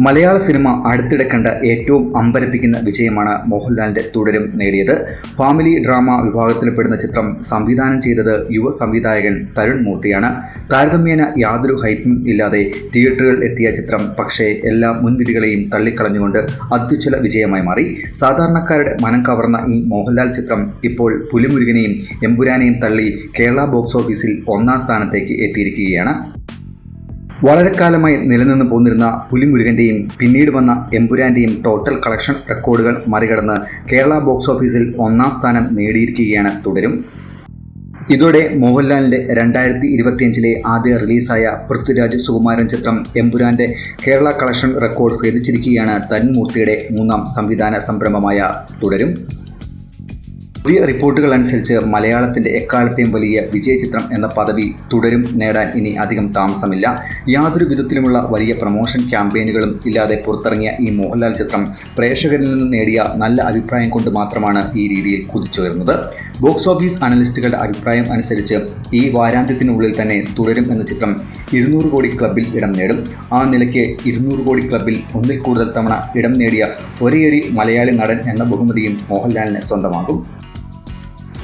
മലയാള cinema അടുത്തിടെ കണ്ട ഏറ്റവും അമ്പരപ്പിക്കുന്ന വിജയമാണ് മോഹൻലാലിന്റെ തുടരും നേടിയത്. ഫാമിലി ഡ്രാമ വിഭാഗത്തിൽപ്പെടുന്ന ചിത്രം സംവിധാനം ചെയ്തത് യുവ സംവിധായകൻ തരുൺ മൂർത്തിയാണ്. താരതമ്യേന യാതൊരു ഹൈപ്പും ഇല്ലാതെ തിയേറ്ററുകളിൽ എത്തിയ ചിത്രം പക്ഷേ എല്ലാ മുൻവിധികളെയും തള്ളിക്കളഞ്ഞുകൊണ്ട് അത്യുജ്വല വിജയമായി മാറി. സാധാരണക്കാരുടെ മനം കവർന്ന ഈ മോഹൻലാൽ ചിത്രം ഇപ്പോൾ പുലിമുരുകനെയും എമ്പുരാനെയും തള്ളി കേരള ബോക്സ് ഓഫീസിൽ ഒന്നാം സ്ഥാനത്തേക്ക് എത്തിയിരിക്കുകയാണ്. വളരെ കാലമായി നിലനിന്ന് പോന്നിരുന്ന പുലിമുരുകന്റെയും പിന്നീട് വന്ന എമ്പുരാന്റെയും ടോട്ടൽ കളക്ഷൻ റെക്കോർഡുകൾ മറികടന്ന് കേരള ബോക്സ് ഓഫീസിൽ ഒന്നാം സ്ഥാനം നേടിയിരിക്കുകയാണ് തുടരും. ഇതോടെ മോഹൻലാലിന്റെ 2025 ആദ്യ റിലീസായ പൃഥ്വിരാജ് സുകുമാരൻ ചിത്രം എമ്പുരാന്റെ കേരള കളക്ഷൻ റെക്കോർഡ് ഭേദിച്ചിരിക്കുകയാണ് തരുൺ മൂർത്തിയുടെ മൂന്നാം സംവിധാന സംരംഭമായ തുടരും. പുതിയ റിപ്പോർട്ടുകൾ അനുസരിച്ച് മലയാളത്തിന്റെ എക്കാലത്തെയും വലിയ വിജയ ചിത്രം എന്ന പദവി തുടരും നേടാൻ ഇനി അധികം താമസമില്ല. യാതൊരു വിധത്തിലുമുള്ള വലിയ പ്രൊമോഷൻ ക്യാമ്പയിനുകളും ഇല്ലാതെ പുറത്തിറങ്ങിയ ഈ മോഹൻലാൽ ചിത്രം പ്രേക്ഷകരിൽ നിന്ന് നേടിയ നല്ല അഭിപ്രായം കൊണ്ട് മാത്രമാണ് ഈ രീതിയിൽ കുതിച്ചുയർന്നത്. ബോക്സ് ഓഫീസ് അനലിസ്റ്റുകളുടെ അഭിപ്രായം അനുസരിച്ച് ഈ വാരാന്ത്യത്തിനുള്ളിൽ തന്നെ തുടരും എന്ന ചിത്രം 200 കോടി ക്ലബിൽ ഇടം നേടും. ആ നിലയ്ക്ക് 200 കോടി ക്ലബിൽ ഒന്നിൽ കൂടുതൽ തവണ ഇടം നേടിയ ഒരേയൊരു മലയാളി നടൻ എന്ന ബഹുമതിയും മോഹൻലാലിന് സ്വന്തമാകും.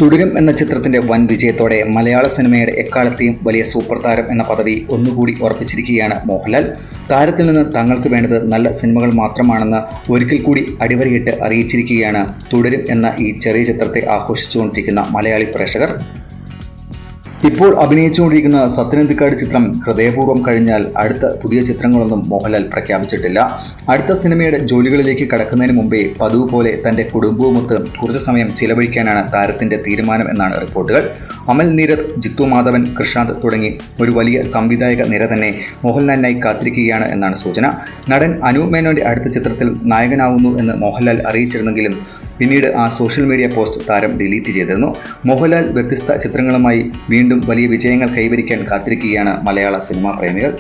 തുടരും എന്ന ചിത്രത്തിന്റെ വൻ വിജയത്തോടെ മലയാള സിനിമയുടെ എക്കാലത്തെയും വലിയ സൂപ്പർ താരം എന്ന പദവി ഒന്നുകൂടി ഉറപ്പിച്ചിരിക്കുകയാണ് മോഹൻലാൽ. താരത്തിൽ നിന്ന് തങ്ങൾക്ക് വേണ്ടത് നല്ല സിനിമകൾ മാത്രമാണെന്ന് ഒരിക്കൽ കൂടി അടിവരയിട്ട് അറിയിച്ചിരിക്കുകയാണ് തുടരും എന്ന ഈ ചെറിയ ചിത്രത്തെ ആഘോഷിച്ചുകൊണ്ടിരിക്കുന്ന മലയാളി പ്രേക്ഷകർ. ഇപ്പോൾ അഭിനയിച്ചുകൊണ്ടിരിക്കുന്ന സത്യനന്ദിക്കാട് ചിത്രം ഹൃദയപൂർവ്വം കഴിഞ്ഞാൽ അടുത്ത പുതിയ ചിത്രങ്ങളൊന്നും മോഹൻലാൽ പ്രഖ്യാപിച്ചിട്ടില്ല. അടുത്ത സിനിമയുടെ ജോലികളിലേക്ക് കടക്കുന്നതിന് മുമ്പേ പതിവ് പോലെ തന്റെ കുടുംബവുമൊത്ത് കുറച്ചു സമയം ചിലവഴിക്കാനാണ് താരത്തിന്റെ തീരുമാനം എന്നാണ് റിപ്പോർട്ടുകൾ. അമൽ നീരദ്, ജിത്തു മാധവൻ, കൃഷാന്ത് തുടങ്ങി ഒരു വലിയ സംവിധായക നിര തന്നെ മോഹൻലാലിനായി കാത്തിരിക്കുകയാണ് എന്നാണ് സൂചന. നടൻ അനൂപ് മേനോന്റെ അടുത്ത ചിത്രത്തിൽ നായകനാവുന്നു എന്ന് മോഹൻലാൽ അറിയിച്ചിരുന്നെങ്കിലും പിന്നീട് ആ സോഷ്യൽ മീഡിയ പോസ്റ്റ് താരം ഡിലീറ്റ് ചെയ്തിരുന്നു. മോഹൻലാൽ വ്യത്യസ്ത ചിത്രങ്ങളുമായി വീണ്ടും വലിയ വിജയങ്ങൾ കൈവരിക്കാൻ കാത്തിരിക്കുകയാണ് മലയാള സിനിമാ പ്രേമികൾ.